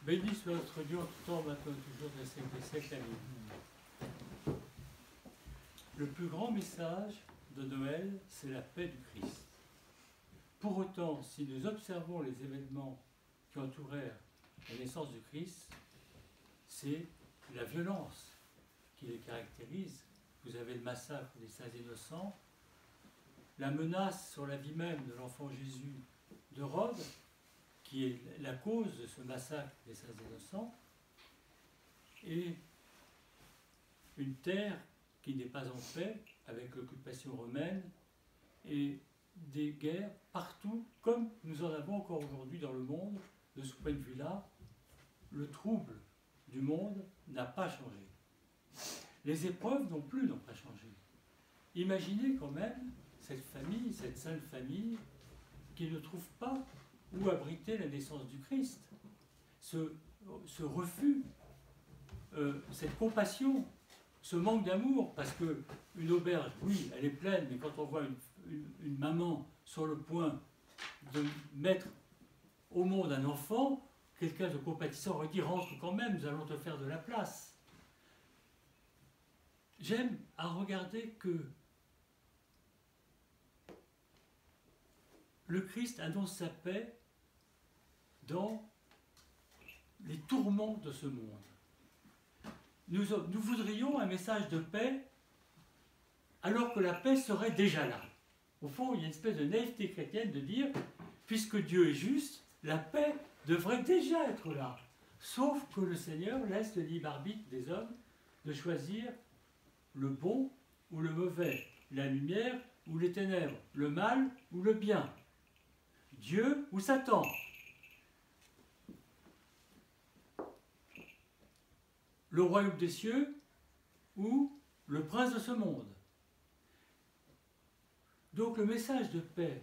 Béni soit notre Dieu en tout temps, maintenant, toujours, des siècles des siècles. Amen. Le plus grand message de Noël, c'est la paix du Christ. Pour autant, si nous observons les événements qui entourèrent la naissance du Christ, c'est la violence qui les caractérise. Vous avez le massacre des saints innocents, la menace sur la vie même de l'enfant Jésus d'Hérode, qui est la cause de ce massacre des saints innocents, et une terre qui n'est pas en paix avec l'occupation romaine et des guerres partout, comme nous en avons encore aujourd'hui dans le monde. De ce point de vue-là, le trouble du monde n'a pas changé. Les épreuves non plus n'ont pas changé. Imaginez quand même cette famille, cette sainte famille, qui ne trouve pas où abriter la naissance du Christ. Ce refus, cette compassion, ce manque d'amour, parce qu'une auberge, oui, elle est pleine, mais quand on voit une maman sur le point de mettre au monde un enfant, quelqu'un de compatissant aurait dit « rentre quand même, nous allons te faire de la place ». J'aime à regarder que le Christ annonce sa paix dans les tourments de ce monde. Nous voudrions un message de paix alors que la paix serait déjà là. Au fond, il y a une espèce de naïveté chrétienne de dire, puisque Dieu est juste, la paix devrait déjà être là. Sauf que le Seigneur laisse le libre arbitre des hommes de choisir le bon ou le mauvais, la lumière ou les ténèbres, le mal ou le bien, Dieu ou Satan. Le royaume des cieux ou le prince de ce monde. Donc le message de paix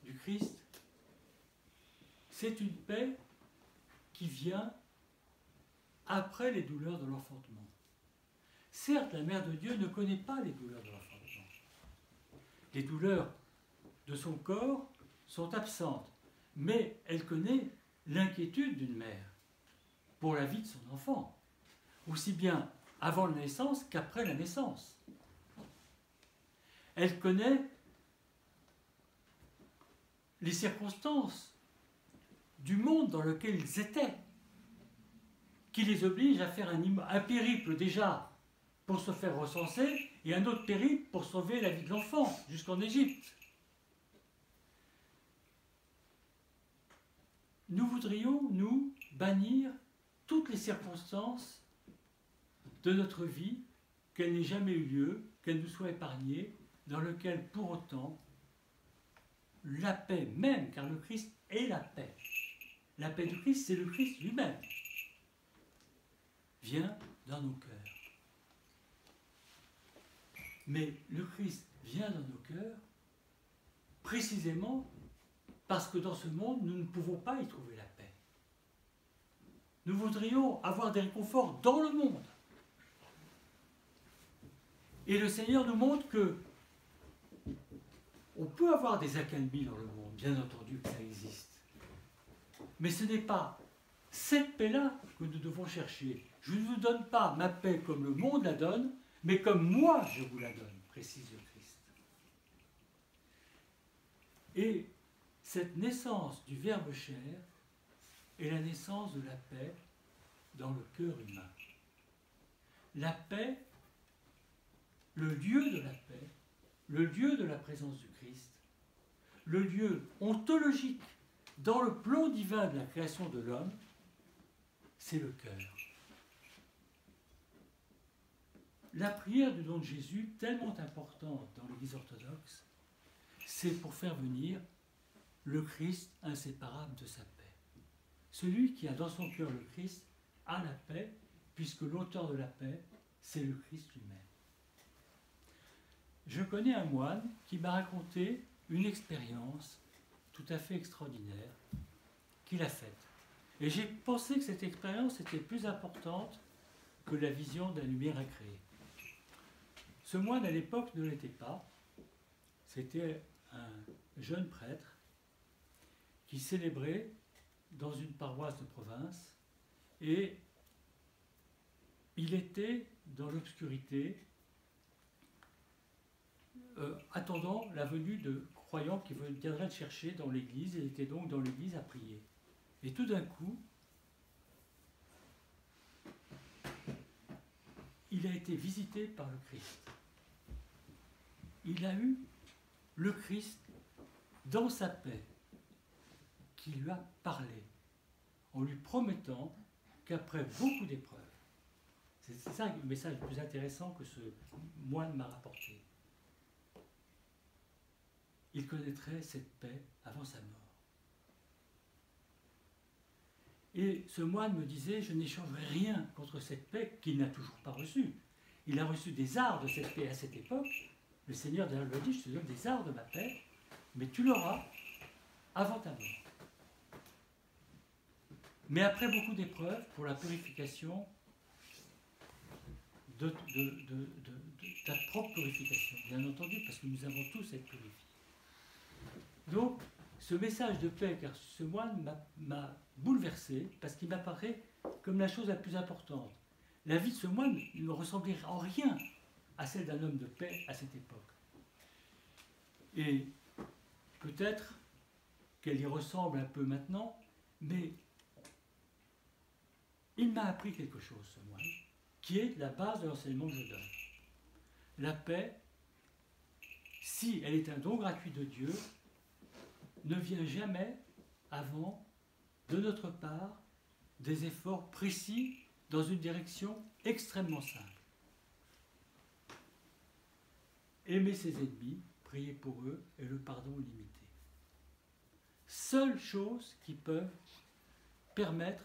du Christ, c'est une paix qui vient après les douleurs de l'enfantement. Certes, la Mère de Dieu ne connaît pas les douleurs de l'enfantement. Les douleurs de son corps sont absentes, mais elle connaît l'inquiétude d'une mère pour la vie de son enfant, aussi bien avant la naissance qu'après la naissance. Elle connaît les circonstances du monde dans lequel ils étaient, qui les obligent à faire un périple déjà pour se faire recenser et un autre périple pour sauver la vie de l'enfant jusqu'en Égypte. Nous voudrions, nous, bannir toutes les circonstances de notre vie, qu'elles n'aient jamais eu lieu, qu'elles nous soient épargnées, dans lesquelles pour autant la paix même, car le Christ est la paix. La paix du Christ, c'est le Christ lui-même, vient dans nos cœurs. Mais le Christ vient dans nos cœurs précisément parce que dans ce monde, nous ne pouvons pas y trouver la paix. Nous voudrions avoir des réconforts dans le monde. Et le Seigneur nous montre que on peut avoir des accalmies dans le monde, bien entendu que ça existe. Mais ce n'est pas cette paix-là que nous devons chercher. Je ne vous donne pas ma paix comme le monde la donne, mais comme moi je vous la donne, précise le Christ. Et cette naissance du Verbe chair est la naissance de la paix dans le cœur humain. La paix, le lieu de la paix, le lieu de la présence du Christ, le lieu ontologique dans le plan divin de la création de l'homme, c'est le cœur. La prière du nom de Jésus, tellement importante dans l'Église orthodoxe, c'est pour faire venir le Christ inséparable de sa paix. Celui qui a dans son cœur le Christ a la paix, puisque l'auteur de la paix, c'est le Christ lui-même. Je connais un moine qui m'a raconté une expérience tout à fait extraordinaire qu'il a faite. Et j'ai pensé que cette expérience était plus importante que la vision de la lumière à créer. Ce moine, à l'époque, ne l'était pas. C'était un jeune prêtre qui célébrait dans une paroisse de province et il était dans l'obscurité, attendant la venue de croyants qui viendraient le chercher dans l'église. Il était donc dans l'église à prier. Et tout d'un coup, il a été visité par le Christ. Il a eu le Christ dans sa paix, qui lui a parlé, en lui promettant qu'après beaucoup d'épreuves, c'est ça le message le plus intéressant que ce moine m'a rapporté, il connaîtrait cette paix avant sa mort. Et ce moine me disait, je n'échangerai rien contre cette paix qu'il n'a toujours pas reçue. Il a reçu des arts de cette paix à cette époque. Le Seigneur d'ailleurs lui a dit, je te donne des arts de ma paix, mais tu l'auras avant ta mort. Mais après beaucoup d'épreuves, pour la purification de ta propre purification, bien entendu, parce que nous avons tous être purifiés. Donc, ce message de paix, car ce moine m'a bouleversé, parce qu'il m'apparaît comme la chose la plus importante. La vie de ce moine ne ressemblait en rien à celle d'un homme de paix à cette époque. Et peut-être qu'elle y ressemble un peu maintenant, mais il m'a appris quelque chose, ce moine, qui est la base de l'enseignement que je donne. La paix, si elle est un don gratuit de Dieu, ne vient jamais avant, de notre part, des efforts précis dans une direction extrêmement simple. Aimer ses ennemis, prier pour eux et le pardon illimité. Seules choses qui peuvent permettre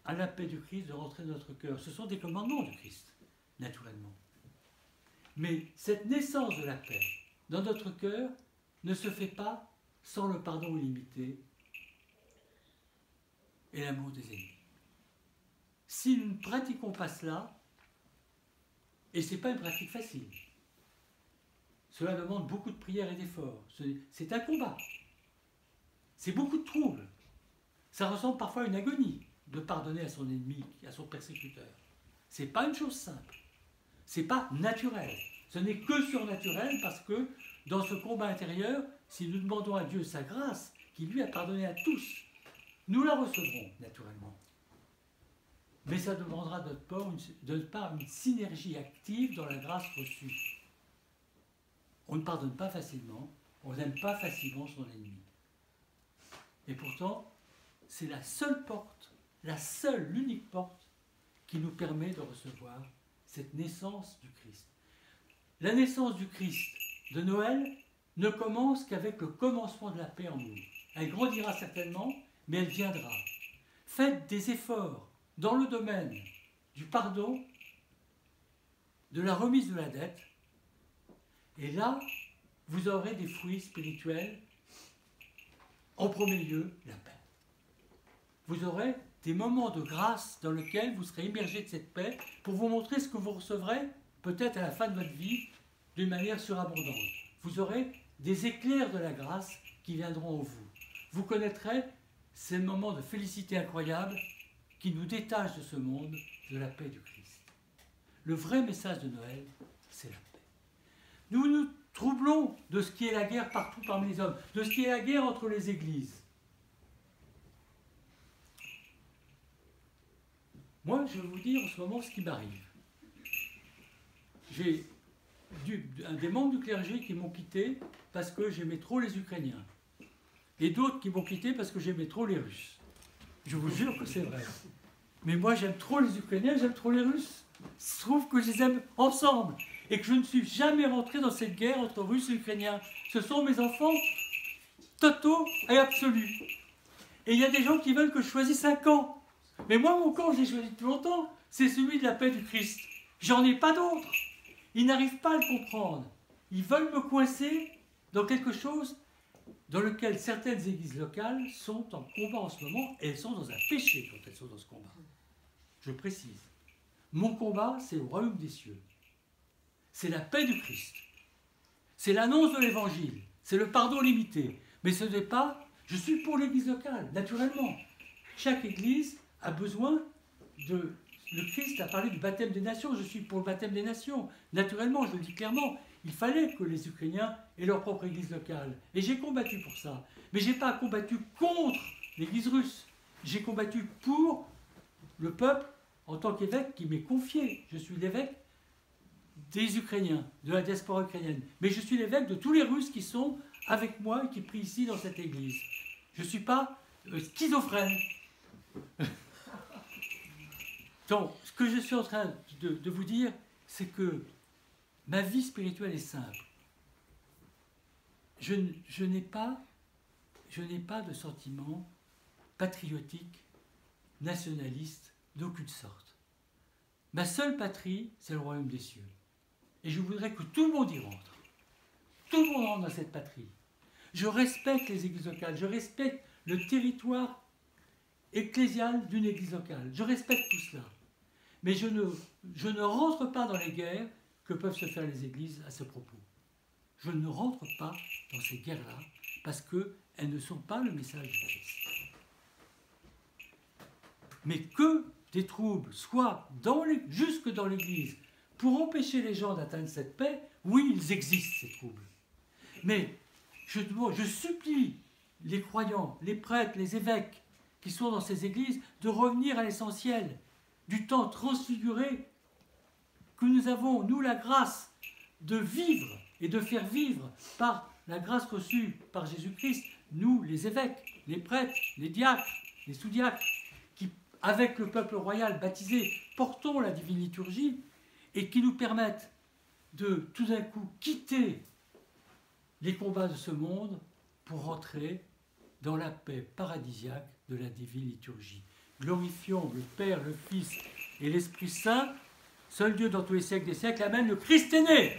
à la paix du Christ de rentrer dans notre cœur. Ce sont des commandements du Christ, naturellement. Mais cette naissance de la paix dans notre cœur ne se fait pas sans le pardon illimité et l'amour des ennemis. Si nous ne pratiquons pas cela, et ce n'est pas une pratique facile, cela demande beaucoup de prières et d'efforts. C'est un combat. C'est beaucoup de troubles. Ça ressemble parfois à une agonie de pardonner à son ennemi, à son persécuteur. Ce n'est pas une chose simple. Ce n'est pas naturel. Ce n'est que surnaturel parce que dans ce combat intérieur, si nous demandons à Dieu sa grâce, qui lui a pardonné à tous, nous la recevrons naturellement. Mais ça demandera de notre part une synergie active dans la grâce reçue. On ne pardonne pas facilement, on n'aime pas facilement son ennemi. Et pourtant, c'est la seule porte, l'unique porte qui nous permet de recevoir cette naissance du Christ. La naissance du Christ de Noël ne commence qu'avec le commencement de la paix en nous. Elle grandira certainement, mais elle viendra. Faites des efforts dans le domaine du pardon, de la remise de la dette, et là, vous aurez des fruits spirituels, en premier lieu, la paix. Vous aurez des moments de grâce dans lesquels vous serez immergé de cette paix pour vous montrer ce que vous recevrez, peut-être à la fin de votre vie, d'une manière surabondante. Vous aurez des éclairs de la grâce qui viendront en vous. Vous connaîtrez ces moments de félicité incroyable qui nous détachent de ce monde, de la paix du Christ. Le vrai message de Noël, c'est la paix. Nous nous troublons de ce qui est la guerre partout parmi les hommes, de ce qui est la guerre entre les églises. Moi, je vais vous dire en ce moment ce qui m'arrive. J'ai des membres du clergé qui m'ont quitté parce que j'aimais trop les Ukrainiens. Et d'autres qui m'ont quitté parce que j'aimais trop les Russes. Je vous jure que c'est vrai. Mais moi, j'aime trop les Ukrainiens, j'aime trop les Russes. Je trouve que je les aime ensemble. Et que je ne suis jamais rentré dans cette guerre entre Russes et Ukrainiens. Ce sont mes enfants totaux et absolus. Et il y a des gens qui veulent que je choisisse un camp. Mais moi, mon camp, j'ai choisi depuis longtemps. C'est celui de la paix du Christ. J'en ai pas d'autre. Ils n'arrivent pas à le comprendre. Ils veulent me coincer dans quelque chose dans lequel certaines églises locales sont en combat en ce moment, et elles sont dans un péché quand elles sont dans ce combat. Je précise. Mon combat, c'est le royaume des cieux. C'est la paix du Christ. C'est l'annonce de l'évangile. C'est le pardon limité. Mais ce n'est pas... Je suis pour l'église locale, naturellement. Chaque église a besoin de... Le Christ a parlé du baptême des nations. Je suis pour le baptême des nations. Naturellement, je le dis clairement, il fallait que les Ukrainiens aient leur propre église locale. Et j'ai combattu pour ça. Mais je n'ai pas combattu contre l'église russe. J'ai combattu pour le peuple en tant qu'évêque qui m'est confié. Je suis l'évêque des Ukrainiens, de la diaspora ukrainienne. Mais je suis l'évêque de tous les Russes qui sont avec moi et qui prient ici dans cette église. Je ne suis pas schizophrène. Donc, ce que je suis en train de vous dire, c'est que ma vie spirituelle est simple. Je n'ai pas de sentiment patriotique, nationaliste, d'aucune sorte. Ma seule patrie, c'est le royaume des cieux. Et je voudrais que tout le monde y rentre. Tout le monde rentre dans cette patrie. Je respecte les églises locales, je respecte le territoire ecclésial d'une église locale. Je respecte tout cela. Mais je ne rentre pas dans les guerres que peuvent se faire les églises à ce propos. Je ne rentre pas dans ces guerres-là parce qu'elles ne sont pas le message du Christ. Mais que des troubles soient jusque dans l'Église pour empêcher les gens d'atteindre cette paix, oui, ils existent, ces troubles. Mais je supplie les croyants, les prêtres, les évêques qui sont dans ces églises de revenir à l'essentiel du temps transfiguré que nous avons, nous, la grâce de vivre et de faire vivre par la grâce reçue par Jésus-Christ, nous, les évêques, les prêtres, les diacres, les sous-diacres, qui, avec le peuple royal baptisé, portons la divine liturgie et qui nous permettent de, tout d'un coup, quitter les combats de ce monde pour rentrer dans la paix paradisiaque de la divine liturgie. Glorifions le Père, le Fils et l'Esprit Saint, seul Dieu dans tous les siècles des siècles. Amen. Le Christ est né.